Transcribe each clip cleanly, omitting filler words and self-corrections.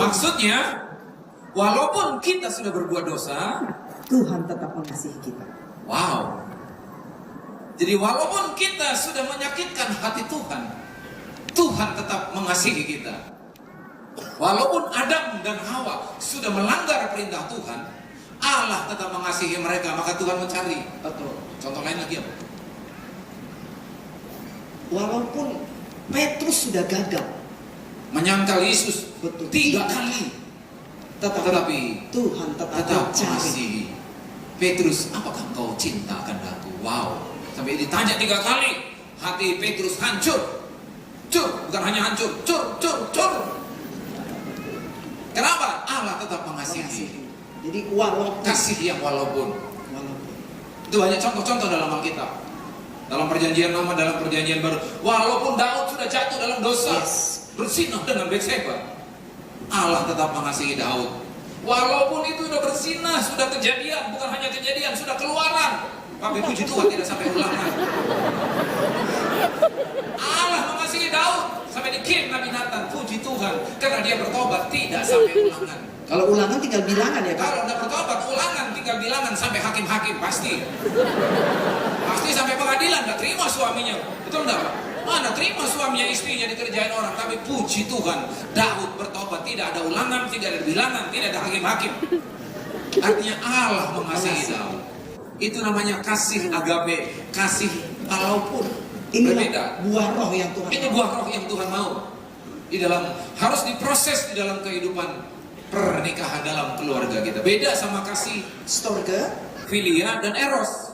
Maksudnya, walaupun kita sudah berbuat dosa, Tuhan tetap mengasihi kita. wow. Jadi walaupun kita sudah menyakitkan hati Tuhan, Tuhan tetap mengasihi kita. Walaupun Adam dan Hawa sudah melanggar perintah Tuhan, Allah tetap mengasihi mereka, maka Tuhan mencari. Betul. Contoh lain lagi apa? Walaupun Petrus sudah gagal, Menyangkal Yesus betul, 3 kali, tetapi Tuhan tetap tetap mencari. mengasihi. Petrus, apakah engkau cinta akan aku? Wow. Sampai ditanya 3 kali, hati Petrus hancur. Cur, bukan hanya hancur, cur. Kenapa? Allah tetap mengasihi. Jadi walaupun Kasih yang walaupun. Itu banyak contoh-contoh dalam Alkitab. Dalam perjanjian lama, dalam perjanjian baru. Walaupun Daud sudah jatuh dalam dosa, bersinah dengan Betsheba, Allah tetap mengasihi Daud. Walaupun itu sudah bersinah, sudah kejadian, bukan hanya kejadian, sudah keluaran. Tapi puji Tuhan tidak sampai ulangan. Allah mengasihi Daud sampai dikirim Nabi Nathan, puji Tuhan, karena dia bertobat tidak sampai ulangan. Kalau ulangan tinggal bilangan ya Pak. Kalau udah bertobat ulangan tinggal bilangan sampai hakim-hakim pasti sampai pengadilan nggak terima suaminya, betul nggak Pak? Mana terima suaminya istrinya dikerjain orang, tapi puji Tuhan Daud bertobat, tidak ada ulangan, tidak ada bilangan, tidak ada hakim-hakim. Artinya Allah mengasihi Daud. Itu namanya kasih agape, kasih walaupun berbeda. Buah roh yang Tuhan. Ini buah roh yang Tuhan mau. Di dalam harus diproses di dalam kehidupan pernikahan dalam keluarga kita. Beda sama kasih Storge, filia dan eros.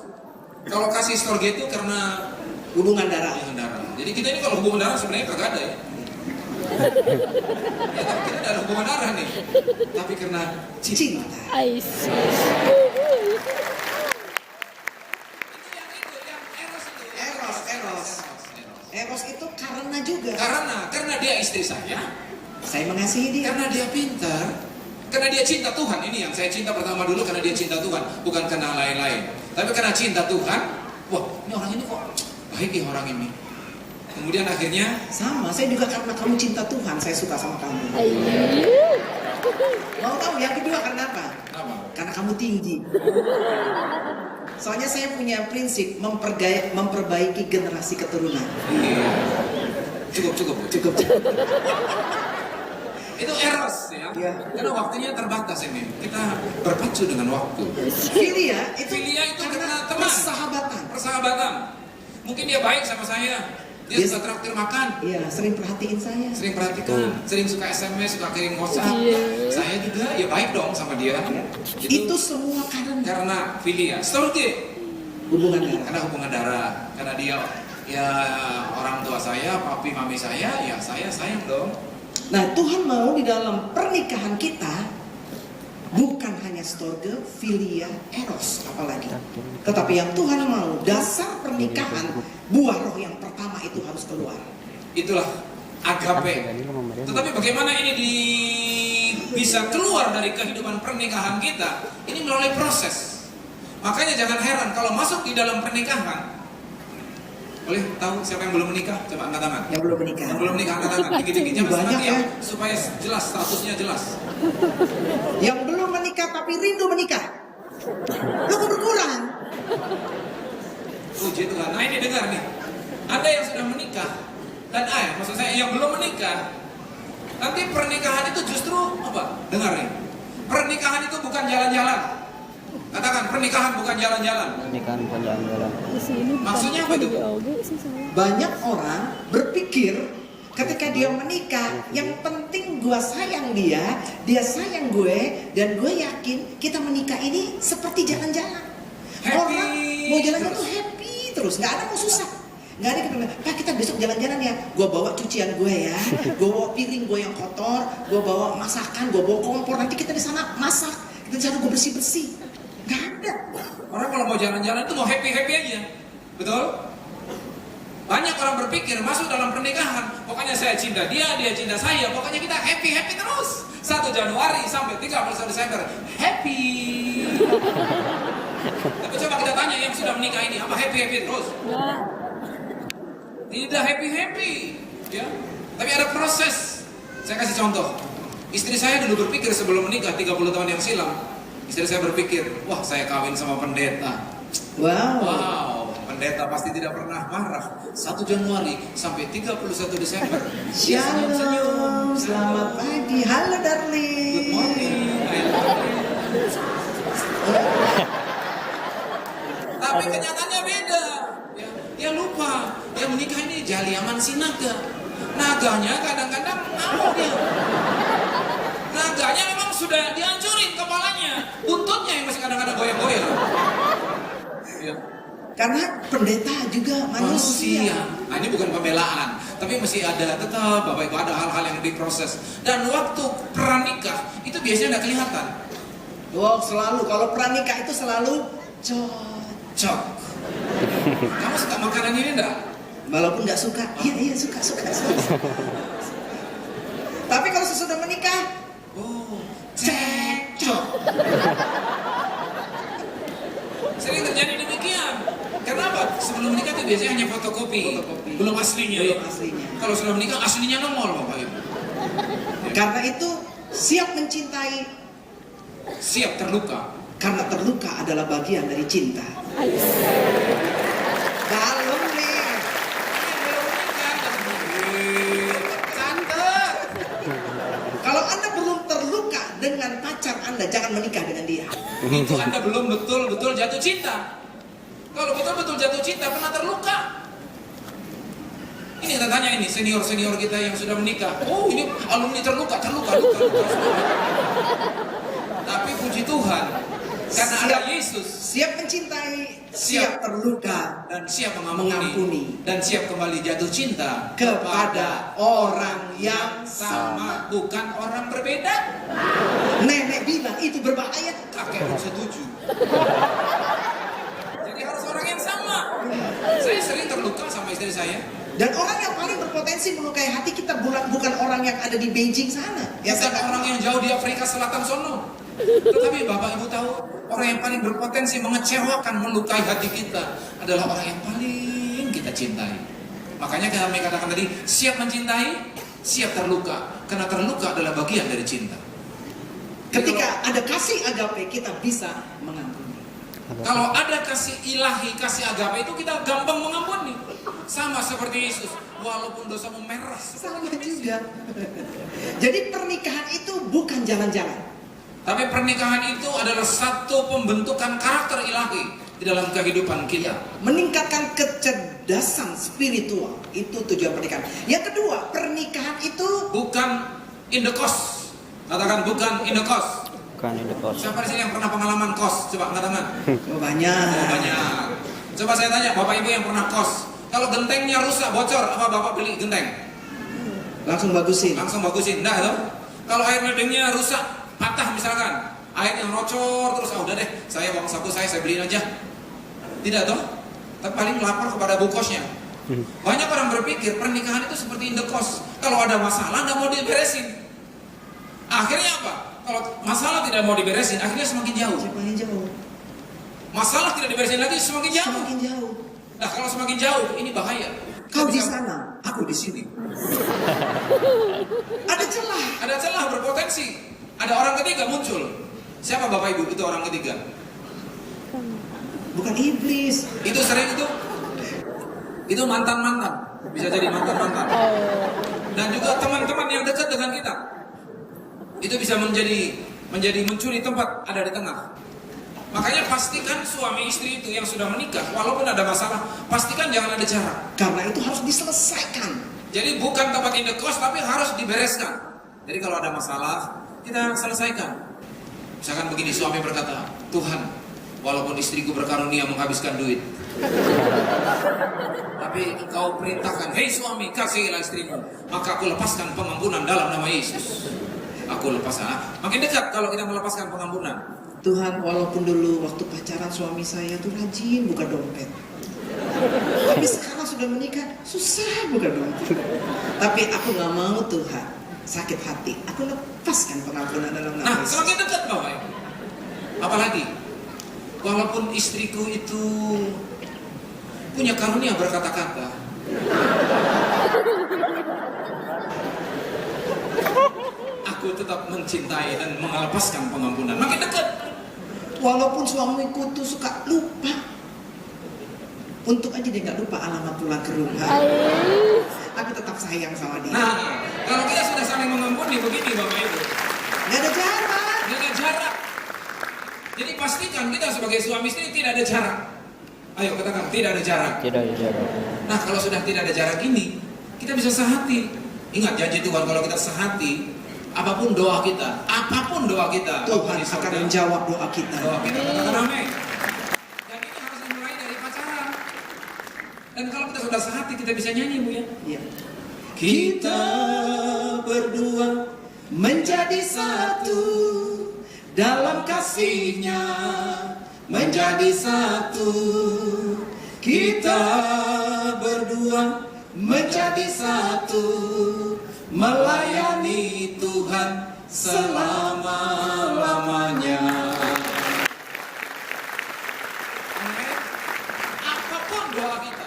Kalau kasih storge itu karena hubungan darah. Jadi kita ini kalau hubungan darah sebenarnya kagak ada ya. Ya tapi kita ada hubungan darah nih. Tapi karena cinta. Eros itu karena juga. Karena dia istri saya Mengasihi dia. karena dia pintar, karena dia cinta Tuhan. Ini yang saya cinta pertama dulu, karena dia cinta Tuhan, bukan karena lain-lain. Tapi karena cinta Tuhan, wah ini orang ini kok baik ya orang ini. Kemudian akhirnya sama, saya juga karena kamu cinta Tuhan, saya suka sama kamu. Mau tahu yang kedua karena apa? apa? Karena kamu tinggi. Soalnya saya punya prinsip memperbaiki generasi keturunan. Iya. Cukup. Itu eros ya. Iya. Karena waktunya terbatas ini. Kita berpacu dengan waktu. Filia itu karena teman, persahabatan. Mungkin dia baik sama saya. Dia suka traktir makan. Iya, sering perhatiin saya. Sering perhatikan, sering suka SMS, suka kirim WhatsApp. Saya juga ya baik dong sama dia. Itu semua karena filia. Storge hubungan darah. karena hubungan darah. Karena dia ya orang tua saya, papi mami saya, ya saya sayang dong. Nah, Tuhan mau di dalam pernikahan kita bukan hanya storge, filia, eros apalagi. Tetapi yang Tuhan mau, dasar pernikahan, buah roh yang pertama itu harus keluar. Itulah agape. Tetapi bagaimana ini bisa keluar dari kehidupan pernikahan kita? Ini melalui proses. Makanya jangan heran kalau masuk di dalam pernikahan. Boleh tahu siapa yang belum menikah? Coba angkat tangan. Yang belum menikah. Yang belum menikah angkat tangan. Tinggi-tinggi jangan Banyak senang ya. supaya jelas statusnya jelas. Yang belum menikah tapi rindu menikah. Lu kok berkurang? Puji Tuhan. Nah ini dengar nih. Anda yang sudah menikah dan maksud saya yang belum menikah, nanti pernikahan itu justru apa? Dengar nih. Pernikahan itu bukan jalan-jalan. Katakan pernikahan bukan jalan-jalan. Pernikahan bukan jalan-jalan. Maksudnya apa itu? Banyak orang berpikir ketika dia menikah, yang penting gue sayang dia sayang gue, dan gue yakin kita menikah ini seperti jalan-jalan. Orang mau jalan-jalan tuh happy terus, nggak ada mau susah. Nggak ada kita bilang, Pak kita besok jalan-jalan ya. Gue bawa cucian gue ya, gue bawa piring gue yang kotor, gue bawa masakan, gue bawa kompor. Nanti kita di sana masak, kita di sana gue bersih-bersih. Nggak ada. Orang kalau mau jalan-jalan itu mau happy-happy aja. Betul? Banyak orang berpikir masuk dalam pernikahan, pokoknya saya cinta dia, dia cinta saya, pokoknya kita happy-happy terus. 1 Januari sampai 31 Desember, happy. Tapi coba kita tanya yang sudah menikah ini, apa happy-happy terus? Tidak happy-happy, ya. Tapi ada proses. Saya kasih contoh. Istri saya dulu berpikir sebelum menikah 30 tahun yang silam, istri saya berpikir, wah saya kawin sama pendeta. Wow, pendeta pasti tidak pernah marah. 1 Januari sampai 31 Desember. Dia senyum-senyum. Shalom, selamat pagi. Halo darling. Good morning. Tapi kenyataannya beda. Dia lupa. Dia menikah ini jaliaman si naga. Naganya kadang-kadang ngamuk dia. Naganya memang sudah dihancurin kepalanya. Buntutnya yang masih kadang-kadang goyang-goyang. Ya. Karena pendeta juga manusia. Nah ini bukan pembelaan, tapi masih ada tetap Bapak Ibu ada hal-hal yang diproses. Dan waktu pranikah itu biasanya tidak kelihatan. Wow, selalu kalau pranikah itu selalu cocok. Kamu suka makanan ini enggak? Walaupun nggak suka, iya suka. Tapi kalau sesudah menikah, cekcok. Sering terjadi demikian. Kenapa? Sebelum menikah itu biasanya hanya fotokopi. Belum aslinya. Belum aslinya. Kalau sudah menikah aslinya nongol Bapak Ibu. Karena itu siap mencintai, Siap terluka. karena terluka adalah bagian dari cinta. Dalam nih. Kalau Anda belum terluka dengan pacar Anda, jangan menikah dengan dia. Itu Anda belum betul-betul jatuh cinta. Kalau betul-betul jatuh cinta pernah terluka. Ini kita tanya ini senior-senior kita yang sudah menikah. Oh ini alumni terluka. Tapi puji Tuhan, karena ada Yesus, Siap mencintai, siap terluka, dan siap mengampuni, mengampuni, dan siap kembali jatuh cinta kepada orang yang sama. bukan orang berbeda. Nenek bilang itu berbahaya. Kakek pun setuju. Jadi harus orang yang sama. Saya sering terluka sama istri saya. Dan orang yang paling berpotensi melukai hati kita bukan orang yang ada di Beijing sana. Bukan orang yang jauh di Afrika Selatan sono. Tetapi Bapak Ibu tahu, orang yang paling berpotensi mengecewakan, melukai hati kita adalah orang yang paling kita cintai. Makanya kami katakan tadi, siap mencintai, siap terluka. Karena terluka adalah bagian dari cinta. Ketika ada kasih agape, kita bisa mengampuni. Kalau ada kasih ilahi, kasih agape itu kita gampang mengampuni. Sama seperti Yesus, walaupun dosamu merah. Sama juga. Jadi pernikahan itu bukan jalan-jalan. Tapi pernikahan itu adalah satu pembentukan karakter ilahi di dalam kehidupan kita. Meningkatkan kecerdasan spiritual, itu tujuan pernikahan. Yang kedua, pernikahan itu Bukan in the cost. Katakan bukan in the cost. Bukan in the cost. Siapa di sini yang pernah pengalaman kos? Coba angkat tangan. banyak. Oh, banyak. Coba saya tanya, Bapak Ibu yang pernah kos, kalau gentengnya rusak, bocor, apa Bapak beli genteng? Langsung bagusin. Langsung bagusin, enggak itu? Kalau air ledengnya rusak, patah misalkan, air yang rocor terus, udah deh, saya uang saku saya beliin aja. Tidak toh? Tapi paling lapor kepada bu kosnya. Banyak orang berpikir pernikahan itu seperti in the cost. Kalau ada masalah nggak mau diberesin. Akhirnya apa? Kalau masalah tidak mau diberesin, akhirnya semakin jauh. Semakin jauh. Masalah tidak diberesin lagi, semakin jauh. Semakin jauh. Nah kalau semakin jauh, ini bahaya. Kau di Ketika- sana, aku di sini. ada celah. Ada celah berpotensi. Ada orang ketiga muncul. Siapa Bapak Ibu itu orang ketiga? Bukan iblis. Itu sering itu mantan-mantan. Bisa jadi mantan-mantan. Dan juga teman-teman yang dekat dengan kita. Itu bisa menjadi mencuri tempat ada di tengah. Makanya pastikan suami istri itu yang sudah menikah, walaupun ada masalah, pastikan jangan ada jarak. Karena itu harus diselesaikan. Jadi bukan tempat in the cost, tapi harus dibereskan. Jadi kalau ada masalah, kita selesaikan. Misalkan begini, suami berkata, Tuhan, walaupun istriku berkarunia menghabiskan duit, tapi engkau perintahkan, hei suami, kasihilah istrimu, maka aku lepaskan pengampunan dalam nama Yesus. Aku lepaskan. Makin dekat kalau kita melepaskan pengampunan. Tuhan, walaupun dulu waktu pacaran suami saya tuh rajin buka dompet, tapi sekarang sudah menikah susah buka dompet. Tapi aku nggak mau Tuhan sakit hati. Aku lepaskan pengampunan dalam nama Nah, Yesus. semakin dekat Bapak Ibu. Apalagi, walaupun istriku itu punya karunia berkata-kata, aku aku tetap mencintai dan melepaskan pengampunan. Makin dekat. Walaupun suamiku tuh suka lupa, untuk aja dia nggak lupa alamat pulang ke rumah. Aku tetap sayang sama dia. Nah, kalau kita sudah saling mengampuni begini Bapak Ibu, Nggak ada jarak. nggak ada jarak. Jadi pastikan kita sebagai suami istri tidak ada jarak. Ayo katakan tidak ada jarak. Tidak ada jarak. Nah kalau sudah tidak ada jarak ini, kita bisa sehati. Ingat janji Tuhan kalau kita sehati, apapun doa kita, Tuhan akan menjawab doa kita. Doa kita, katakan amin. Dan ini harus dimulai dari pacaran. Dan kalau kita sudah sehati, kita bisa nyanyi Bu ya. Iya. Kita berdua menjadi satu dalam kasihnya, menjadi satu. Kita berdua menjadi satu, melayani Tuhan selama-lamanya. Amin. Apapun doa kita,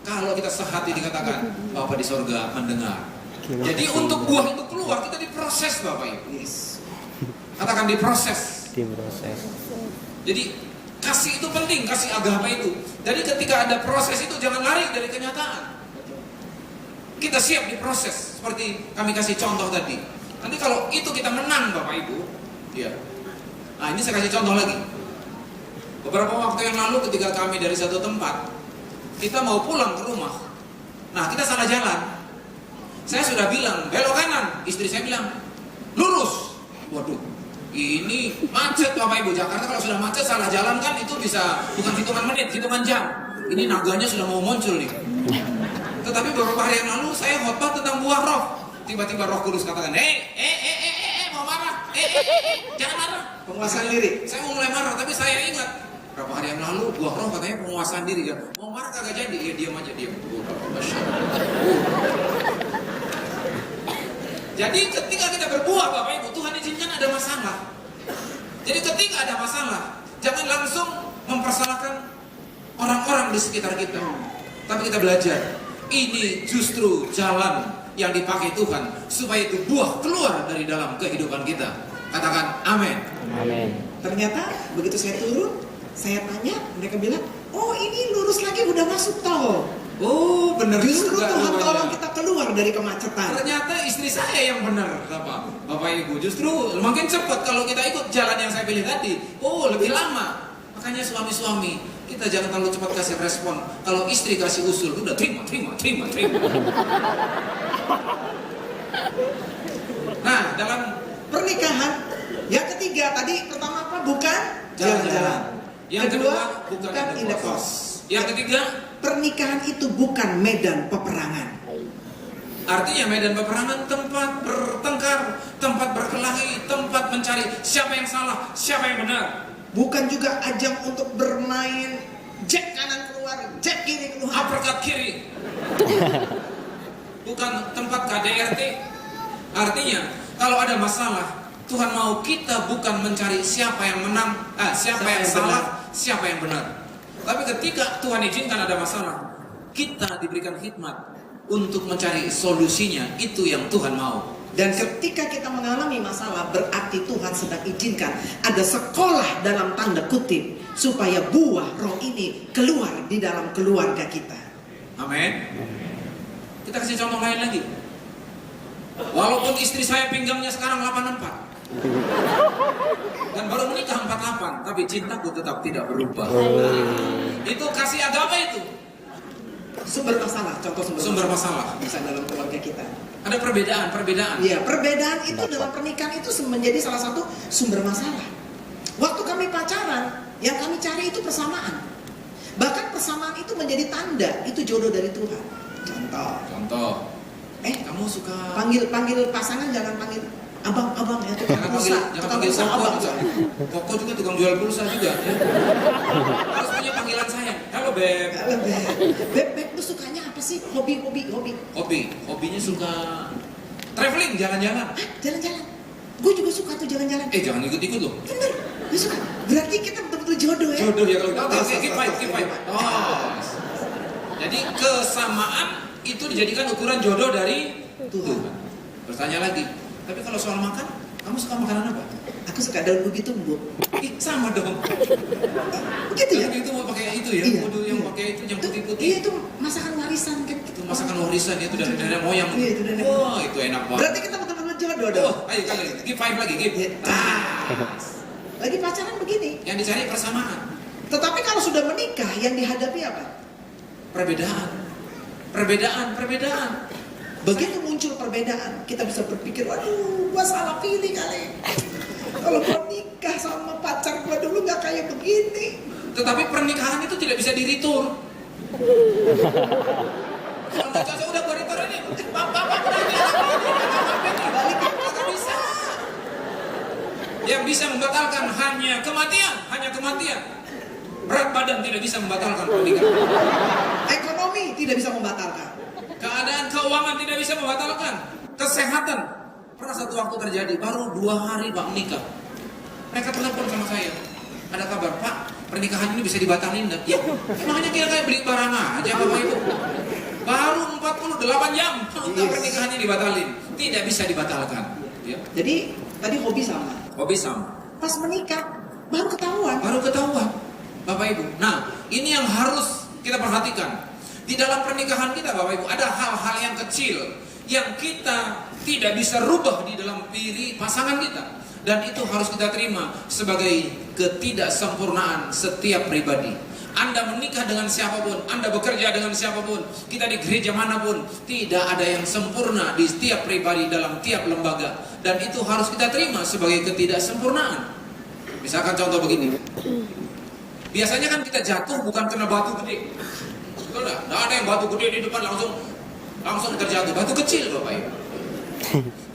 kalau kita sehati dikatakan Bapa di sorga mendengar. Jadi untuk buah itu keluar kita diproses Bapak Ibu. Yes. Katakan diproses. Diproses. Jadi kasih itu penting, kasih agama itu. Jadi ketika ada proses itu jangan lari dari kenyataan. Kita siap diproses seperti kami kasih contoh tadi. Nanti kalau itu kita menang Bapak Ibu, ya. Nah ini saya kasih contoh lagi. Beberapa waktu yang lalu ketika kami dari satu tempat, kita mau pulang ke rumah. Nah kita salah jalan. Saya sudah bilang belok kanan, istri saya bilang lurus. Waduh, ini macet Bapak Ibu. Jakarta kalau sudah macet salah jalan kan itu bisa bukan hitungan menit, hitungan jam. Ini naganya sudah mau muncul nih. Tetapi beberapa hari yang lalu saya khotbah tentang buah roh. Tiba-tiba Roh Kudus katakan, mau marah, jangan marah. Penguasaan diri. Saya mau mulai marah, tapi saya ingat berapa hari yang lalu buah roh katanya penguasaan diri ya. Mau marah kagak jadi, ya diam aja diam. Jadi ketika kita berbuah Bapak Ibu, Tuhan izinkan ada masalah. Jadi ketika ada masalah, jangan langsung mempersalahkan orang-orang di sekitar kita. Tapi kita belajar, ini justru jalan yang dipakai Tuhan supaya itu buah keluar dari dalam kehidupan kita. Katakan amin. Amin. Ternyata begitu saya turun, saya tanya, mereka bilang, oh ini lurus lagi udah masuk tol. Oh benar Justru juga Tuhan rupanya. tolong kita keluar dari kemacetan. Ternyata istri saya yang benar, Bapak Ibu. Justru makin cepat kalau kita ikut jalan yang saya pilih tadi. Oh lebih lama. Makanya suami-suami kita jangan terlalu cepat kasih respon. Kalau istri kasih usul, udah terima. Nah dalam Pernikahan yang ketiga tadi pertama apa? Bukan jalan-jalan. Yang kedua bukan in the course. Yang ketiga Pernikahan itu bukan medan peperangan. artinya medan peperangan tempat bertengkar, tempat berkelahi, tempat mencari siapa yang salah, siapa yang benar. Bukan juga ajang untuk bermain jab kanan keluar, jab kiri keluar. Uppercut kiri. Bukan tempat KDRT. Artinya kalau ada masalah, Tuhan mau kita bukan mencari siapa yang menang, siapa yang salah, siapa yang benar. Tapi ketika Tuhan izinkan ada masalah, kita diberikan hikmat untuk mencari solusinya. Itu yang Tuhan mau. Dan ketika kita mengalami masalah, berarti Tuhan sedang izinkan ada sekolah dalam tanda kutip supaya buah roh ini keluar di dalam keluarga kita. Amin. Kita kasih contoh lain lagi. Walaupun istri saya pinggangnya sekarang 84 dan baru menikah 48, tapi cintaku tetap tidak berubah. Itu kasih agama itu. Sumber masalah, contoh Sumber masalah. bisa dalam keluarga kita. Ada perbedaan. Iya, perbedaan itu dalam pernikahan itu menjadi salah satu sumber masalah. Waktu kami pacaran, yang kami cari itu persamaan. Bahkan persamaan itu menjadi tanda itu jodoh dari Tuhan. Contoh. Kamu suka Panggil pasangan jangan panggil abang ya, tukang jangan panggil pulsa Koko abang. juga. Koko juga tukang jual pulsa juga ya. Harus punya panggilan sayang. Halo Beb. Halo, Beb, lu sukanya apa sih? Hobi. Hobinya suka traveling, jalan-jalan. Jalan-jalan. Gue juga suka tuh jalan-jalan. Jangan ikut-ikut loh. Bener, gue suka. Berarti kita betul-betul jodoh ya. Jodoh ya kalau kita. Oke, Keep fight. Jadi kesamaan itu dijadikan ukuran jodoh dari Tuhan. Bertanya lagi, Tapi kalau soal makan, kamu suka makanan apa? Aku suka daun ubi tumbuh. Ih, sama dong. Begitu ya? Itu mau pakai itu ya, Iya, kudu yang iya. pakai itu yang putih-putih. Iya, itu masakan warisan kan. Itu masakan warisan itu dari nenek moyang. Iya, itu nenek Wah, itu enak banget. Berarti kita betul-betul jodoh dong. Oh, ayo kali, give 5 lagi, give. Iya. Lagi pacaran begini. Yang dicari persamaan, Tetapi kalau sudah menikah, yang dihadapi apa? perbedaan. Perbedaan. Begitu muncul perbedaan, kita bisa berpikir, waduh, gua salah pilih kali. Kalau gua nikah sama pacar gua dulu nggak kayak begini. Tetapi pernikahan itu tidak bisa diritur. Kalau nggak cocok udah gua ritur ini. Bapak balik nggak bisa. Yang bisa membatalkan hanya kematian. Berat badan tidak bisa membatalkan pernikahan. Ekonomi tidak bisa membatalkan. Keadaan keuangan tidak bisa membatalkan. Kesehatan. Pernah satu waktu terjadi, baru 2 hari Pak menikah. Mereka telepon sama saya. Ada kabar, Pak, pernikahan ini bisa dibatalin enggak? Ya, emangnya kira kayak beli barang aja Bapak Ibu. Baru 48 jam untuk pernikahan ini dibatalin. Tidak bisa dibatalkan. Ya. Jadi tadi hobi sama. Hobi sama. Pas menikah baru ketahuan. Bapak Ibu. Nah, ini yang harus kita perhatikan. Di dalam pernikahan kita Bapak Ibu, ada hal-hal yang kecil yang kita tidak bisa rubah di dalam diri pasangan kita. Dan itu harus kita terima sebagai ketidaksempurnaan setiap pribadi. Anda menikah dengan siapapun, Anda bekerja dengan siapapun, kita di gereja manapun, tidak ada yang sempurna di setiap pribadi dalam tiap lembaga. Dan itu harus kita terima sebagai ketidaksempurnaan. Misalkan contoh begini. Biasanya kan kita jatuh bukan kena batu gede. Betul nggak? Nggak ada yang batu gede di depan langsung terjatuh. Batu kecil Bapak Ibu.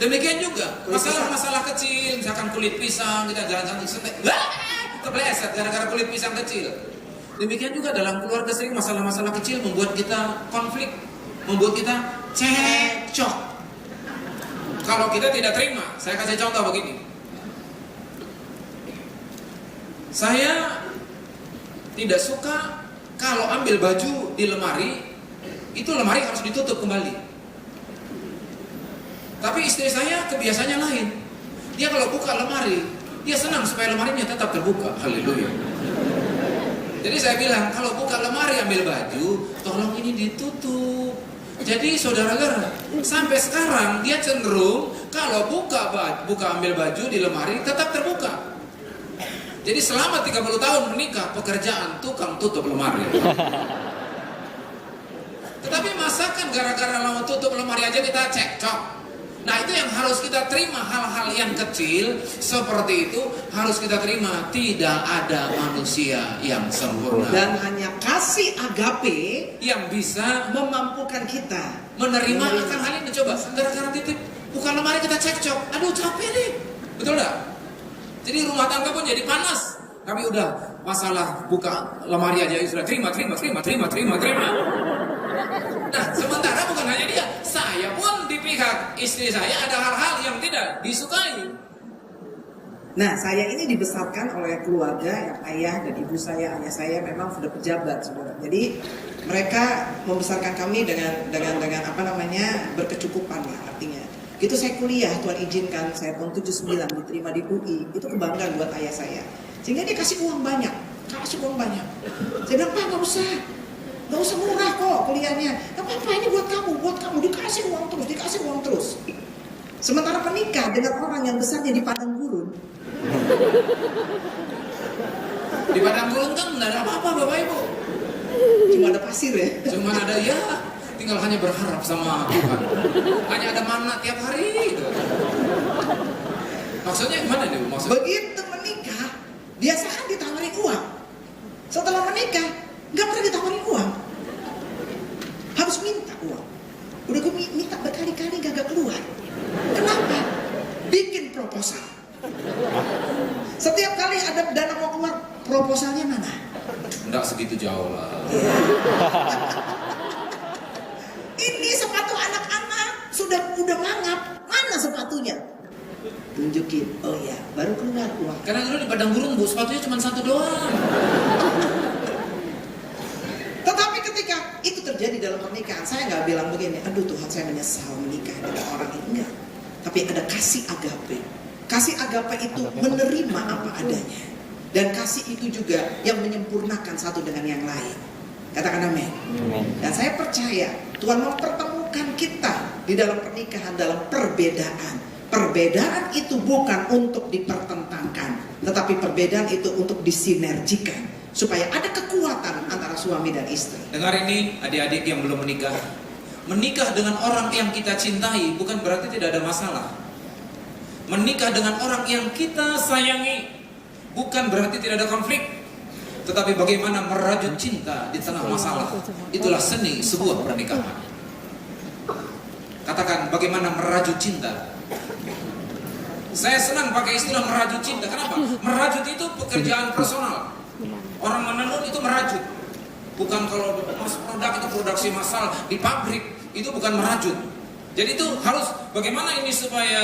Demikian juga masalah-masalah kecil, misalkan kulit pisang kita jalan-jalan kepleset gara-gara kulit pisang kecil. Demikian juga dalam keluarga sering masalah-masalah kecil membuat kita konflik, membuat kita cekcok. Kalau kita tidak terima, saya kasih contoh begini. Saya tidak suka kalau ambil baju di lemari, itu lemari harus ditutup kembali. Tapi istri saya kebiasaannya lain. Dia kalau buka lemari, dia senang supaya lemarinya tetap terbuka. Haleluya. Jadi saya bilang, kalau buka lemari ambil baju, tolong ini ditutup. Jadi saudara-saudara, sampai sekarang dia cenderung kalau buka ambil baju di lemari tetap terbuka. Jadi selama 30 tahun menikah, pekerjaan tukang tutup lemari. Tetapi masakan gara-gara lama tutup lemari aja kita cekcok. Nah itu yang harus kita terima, hal-hal yang kecil seperti itu harus kita terima. Tidak ada manusia yang sempurna. Dan hanya kasih agape yang bisa memampukan kita menerima akan hal ini. Coba, gara-gara titip bukan lemari kita cekcok. Aduh capek nih, betul nggak? Jadi rumah tangga pun jadi panas. Kami udah masalah buka lemari aja sudah terima. Nah, sementara bukan hanya dia, saya pun di pihak istri saya ada hal-hal yang tidak disukai. Nah, saya ini dibesarkan oleh keluarga yang ayah dan ibu saya, ayah saya memang sudah pejabat, saudara. Jadi mereka membesarkan kami dengan berkecukupan lah artinya. Gitu saya kuliah, Tuhan izinkan saya tahun 79 diterima di UI, itu kebanggaan buat ayah saya. Sehingga dia kasih uang banyak. Saya bilang, Pak nggak usah murah kok kuliahnya. Gak apa-apa, ini buat kamu, dikasih uang terus. Sementara menikah dengan orang yang besarnya di padang gurun. Di padang gurun kan nggak ada apa-apa Bapak Ibu. Cuma ada pasir ya. Cuma ada tinggal hanya berharap sama Tuhan. Hanya ada mana tiap hari gitu. Maksudnya gimana nih? Begitu menikah, biasa kan ditawarin uang. Setelah menikah, nggak pernah ditawarin uang. Harus minta uang. Udah gue minta berkali-kali gak keluar. Kenapa? Bikin proposal. Setiap kali ada dana mau keluar, proposalnya mana? Enggak segitu jauh lah. Ini sepatu anak-anak udah mangap. Mana sepatunya? Tunjukin. Oh ya, baru keluar uang. Karena dulu di padang gurun Bu, sepatunya cuma satu doang. Tetapi ketika itu terjadi dalam pernikahan, saya nggak bilang begini, aduh Tuhan saya menyesal menikah dengan orang ini, enggak. tapi ada kasih agape. Kasih agape itu menerima apa adanya. Dan kasih itu juga yang menyempurnakan satu dengan yang lain. Katakan amin. Dan saya percaya Tuhan mempertemukan kita di dalam pernikahan dalam perbedaan. Perbedaan itu bukan untuk dipertentangkan, tetapi perbedaan itu untuk disinergikan supaya ada kekuatan antara suami dan istri. Dengar ini adik-adik yang belum menikah. Menikah dengan orang yang kita cintai bukan berarti tidak ada masalah. Menikah dengan orang yang kita sayangi bukan berarti tidak ada konflik. Tetapi bagaimana merajut cinta di tengah masalah, itulah seni sebuah pernikahan. Katakan, bagaimana merajut cinta. Saya senang pakai istilah merajut cinta. Kenapa? Merajut itu pekerjaan personal. Orang menenun itu merajut. Bukan kalau produk itu produksi massal di pabrik, itu bukan merajut. Jadi itu harus bagaimana ini supaya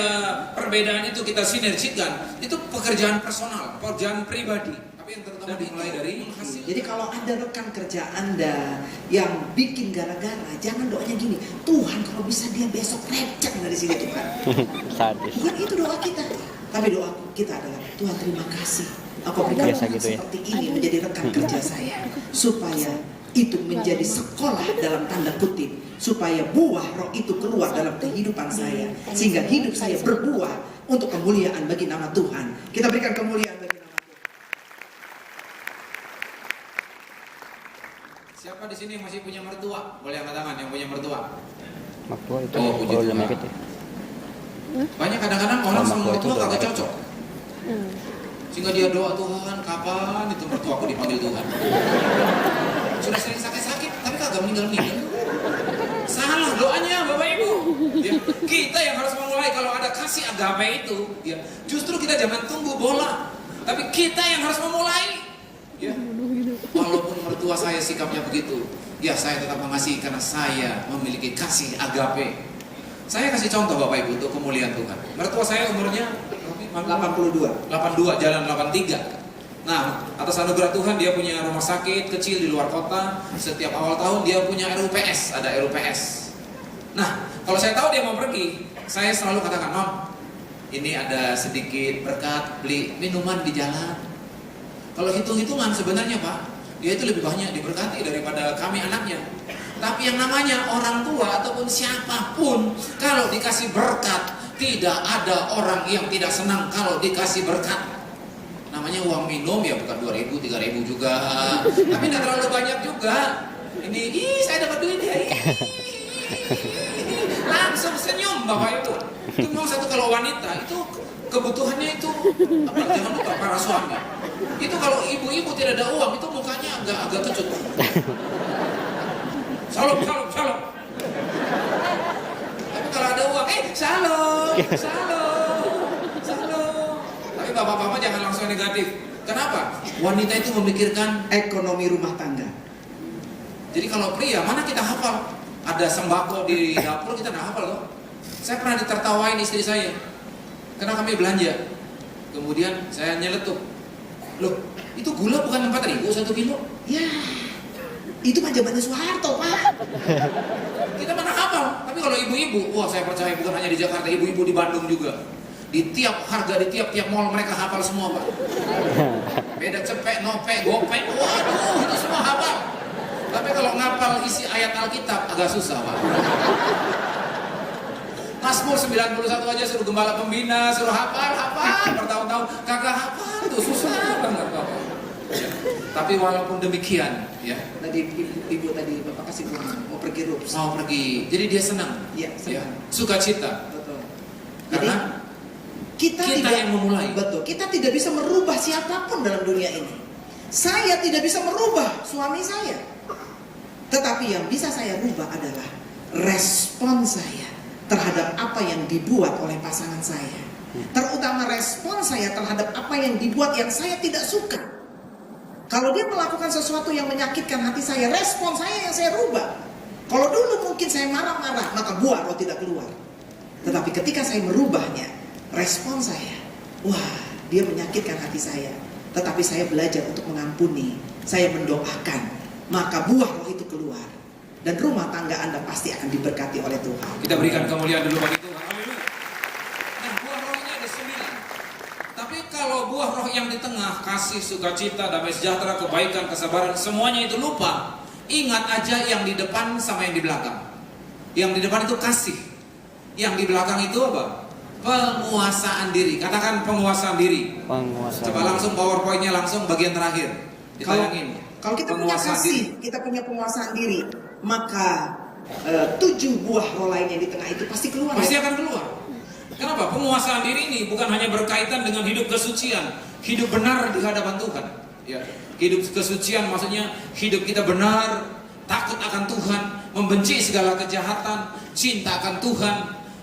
perbedaan itu kita sinergikan. Itu pekerjaan personal, pekerjaan pribadi. Tapi yang terutama dimulai dari hasil. Jadi kalau ada rekan kerja Anda yang bikin gara-gara, jangan doanya gini, Tuhan kalau bisa dia besok lecek dari sini Tuhan. Sadis. Bukan itu doa kita. Tapi doa kita adalah, Tuhan terima kasih. Aku berikan Biasa orang gitu ya. seperti ini menjadi rekan kerja saya. Supaya itu menjadi sekolah dalam tanda kutip. Supaya buah roh itu keluar dalam kehidupan saya. Sehingga hidup saya berbuah untuk kemuliaan bagi nama Tuhan. Kita berikan kemuliaan bagi nama Tuhan. Siapa di sini yang masih punya mertua? Boleh angkat tangan yang punya mertua. Mertua itu Oh, puji udah Tuhan. merit ya. Banyak kadang-kadang orang Sama sama mertua itu mertua udah kagak merit. cocok. Sehingga dia doa, Tuhan kapan itu mertuaku dipanggil Tuhan. Sudah sering sakit-sakit tapi kagak meninggal-meninggal. Salah doanya Bapak Ibu. Ya, kita yang harus memulai kalau ada kasih agape itu, ya, justru kita jangan tunggu bola, tapi kita yang harus memulai. Ya. Walaupun mertua saya sikapnya begitu, ya saya tetap mengasihi karena saya memiliki kasih agape. Saya kasih contoh Bapak Ibu untuk kemuliaan Tuhan. Mertua saya umurnya 82. 82 jalan 83. Nah, atas anugerah Tuhan dia punya rumah sakit kecil di luar kota. Setiap awal tahun dia punya RUPS, ada RUPS. Nah, kalau saya tahu dia mau pergi, saya selalu katakan, Nom, ini ada sedikit berkat beli minuman di jalan. Kalau hitung-hitungan sebenarnya Pak, dia itu lebih banyak diberkati daripada kami anaknya. Tapi yang namanya orang tua ataupun siapapun, kalau dikasih berkat, tidak ada orang yang tidak senang kalau dikasih berkat. Namanya uang minum ya bukan 2.000, 3.000 juga. Tapi tidak terlalu banyak juga. Ini, saya dapat duit ya. Langsung senyum Bapak Ibu. Itu memang satu kalau wanita itu kebutuhannya itu apa? Jangan lupa para suami. Itu kalau ibu-ibu tidak ada uang itu mukanya agak kecut. Salam. Tapi kalau ada uang, salam. Tapi bapak-bapak jangan langsung negatif. Kenapa? Wanita itu memikirkan Ekonomi rumah tangga. Jadi kalau pria, mana kita hafal? Ada sembako di dapur, kita nggak hafal loh. Saya pernah ditertawain istri saya. Karena kami belanja. Kemudian saya nyeletuk. Loh, itu gula bukan 4.000 1 kilo? Ya, itu mah zamannya Soeharto, Pak. Kita mana hafal. Tapi kalau ibu-ibu, wah saya percaya bukan hanya di Jakarta, ibu-ibu di Bandung juga. Di tiap harga, di tiap mall mereka hafal semua Pak. Beda cepek, nopek, gopek, waduh itu semua hafal. Tapi kalau ngapal isi ayat Alkitab agak susah Pak. Mazmur 91 aja suruh gembala pembina, suruh hafal bertahun-tahun kagak hafal, itu susah banget Bapak. Tapi walaupun demikian, ya. Tadi ibu tadi Bapak kasih mau pergi rups. Mau pergi, jadi dia senang. Iya, Ya, senang. sukacita. Betul. Karena Kita kita yang memulai. Betul. Kita tidak bisa merubah siapapun dalam dunia ini. Saya tidak bisa merubah suami saya. Tetapi yang bisa saya rubah adalah respon saya terhadap apa yang dibuat oleh pasangan saya. Terutama respon saya terhadap apa yang dibuat yang saya tidak suka. Kalau dia melakukan sesuatu yang menyakitkan hati saya, respon saya yang saya rubah. Kalau dulu mungkin saya marah-marah, maka buah roh tidak keluar. Tetapi ketika saya merubahnya, respon saya, wah, dia menyakitkan hati saya. Tetapi saya belajar untuk mengampuni, saya mendoakan, maka buah roh itu keluar. Dan rumah tangga Anda pasti akan diberkati oleh Tuhan. Kita berikan kemuliaan dulu bagi Tuhan. Haleluya. Kalau buah roh yang di tengah, kasih, sukacita, damai sejahtera, kebaikan, kesabaran, semuanya itu lupa. Ingat aja yang di depan sama yang di belakang. Yang di depan itu kasih. Yang di belakang itu apa? Penguasaan diri. Katakan penguasaan diri. Penguasa. Coba langsung PowerPoint-nya langsung bagian terakhir. Ditayangin. Kalau kita punya Penguasaan kasih, diri. kita punya penguasaan diri, maka 7 buah roh lainnya di tengah itu pasti keluar. Pasti ya? akan keluar. Kenapa? Penguasaan diri ini bukan hanya berkaitan dengan hidup kesucian, hidup benar di hadapan Tuhan. Ya. Hidup kesucian maksudnya hidup kita benar, takut akan Tuhan, membenci segala kejahatan, cinta akan Tuhan.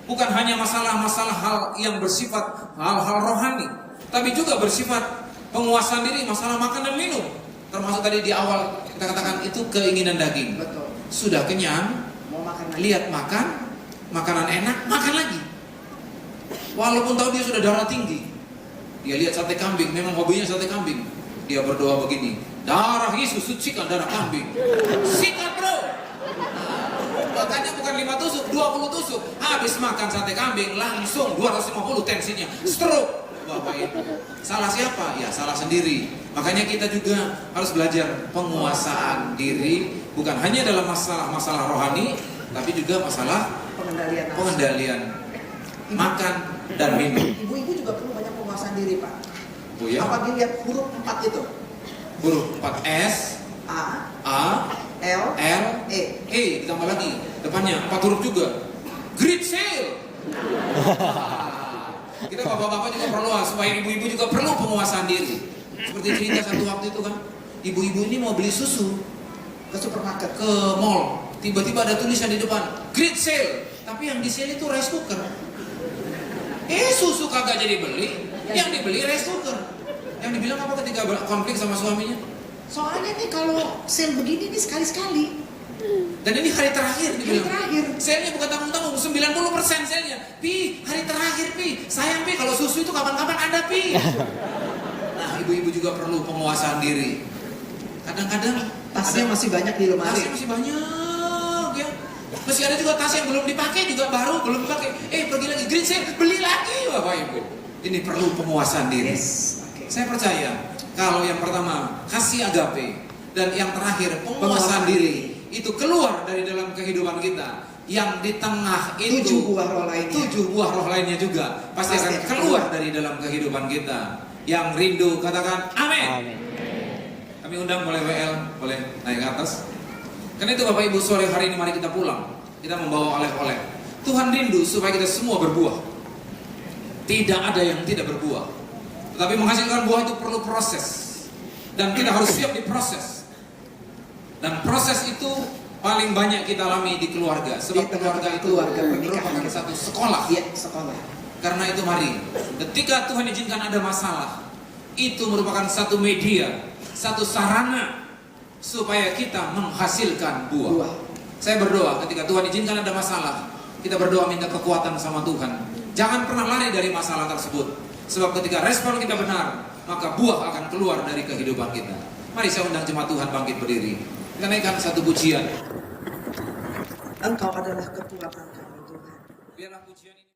Bukan hanya masalah-masalah hal yang bersifat hal-hal rohani, tapi juga bersifat penguasaan diri, masalah makan dan minum. Termasuk tadi di awal kita katakan itu keinginan daging. Betul. Sudah kenyang, Mau makan lagi. lihat makan, makanan enak, makan lagi. Walaupun tahu dia sudah darah tinggi, dia lihat sate kambing, memang hobinya sate kambing. Dia berdoa begini, darah Yesus sucikan darah kambing. Sikat bro. Makanya bukan 5 tusuk, 20 tusuk. Habis makan sate kambing langsung 250 tensinya, stroke. Bapak Ibu, salah siapa? Ya salah sendiri. Makanya kita juga harus belajar penguasaan diri, bukan hanya dalam masalah rohani, tapi juga masalah Pengendalian nafsu. pengendalian makan dan minum. Ibu-ibu juga perlu banyak penguasaan diri, Pak. Bu ya, Apa dilihat huruf 4 itu? huruf 4 S, A, A, L, L, E. E, ditambah lagi depannya 4 huruf juga. Great sale. Kita bapak-bapak juga perlu, supaya ibu-ibu juga perlu penguasaan diri. Seperti cerita satu waktu itu kan, ibu-ibu ini mau beli susu Ke supermarket. ke mall, tiba-tiba ada tulisan di depan great sale, tapi yang di sale itu rice cooker. Susu kagak jadi beli, yang dibeli rice cooker. Yang dibilang apa ketika konflik sama suaminya? Soalnya nih kalau sale begini nih sekali-sekali. Dan ini hari terakhir Hari dibilang. terakhir. Sale-nya bukan tanggung-tanggung, 90% sale-nya. Pi, hari terakhir Pi. Sayang Pi, kalau susu itu kapan-kapan ada Pi. Nah, ibu-ibu juga perlu penguasaan diri. Kadang-kadang Tasnya masih banyak di lemari. tasnya masih banyak ya. Masih ada juga tas yang belum dipakai, juga baru belum dipakai. Pergi lagi green sale, beli lagi Bapak Ibu. Ini perlu penguasaan diri. Yes. Oke. Saya percaya kalau yang pertama kasih agape dan yang terakhir penguasaan diri itu keluar dari dalam kehidupan kita. Yang di tengah itu 7 buah roh lainnya. 7 buah roh lainnya juga pasti akan keluar dari dalam kehidupan kita. Yang rindu katakan amin. Amin. Kami undang boleh WL, boleh naik ke atas. Karena itu Bapak Ibu, sore hari ini mari kita pulang. Kita membawa oleh-oleh. Tuhan rindu supaya kita semua berbuah. Tidak ada yang tidak berbuah. Tetapi menghasilkan buah itu perlu proses. Dan kita harus siap diproses. Dan proses itu paling banyak kita alami di keluarga. Sebab Di tengah-tengah keluarga itu keluarga pernikahan merupakan kita. satu sekolah. Iya, sekolah. Karena itu mari, ketika Tuhan izinkan ada masalah, itu merupakan satu media, satu sarana supaya kita menghasilkan buah. Buah. Saya berdoa ketika Tuhan izinkan ada masalah, kita berdoa minta kekuatan sama Tuhan. Jangan pernah lari dari masalah tersebut. Sebab ketika respon kita benar, maka buah akan keluar dari kehidupan kita. Mari saya undang jemaat Tuhan bangkit berdiri. Kita naikkan satu pujian. Engkau adalah kekuatan kami, Tuhan. Biarlah pujian ini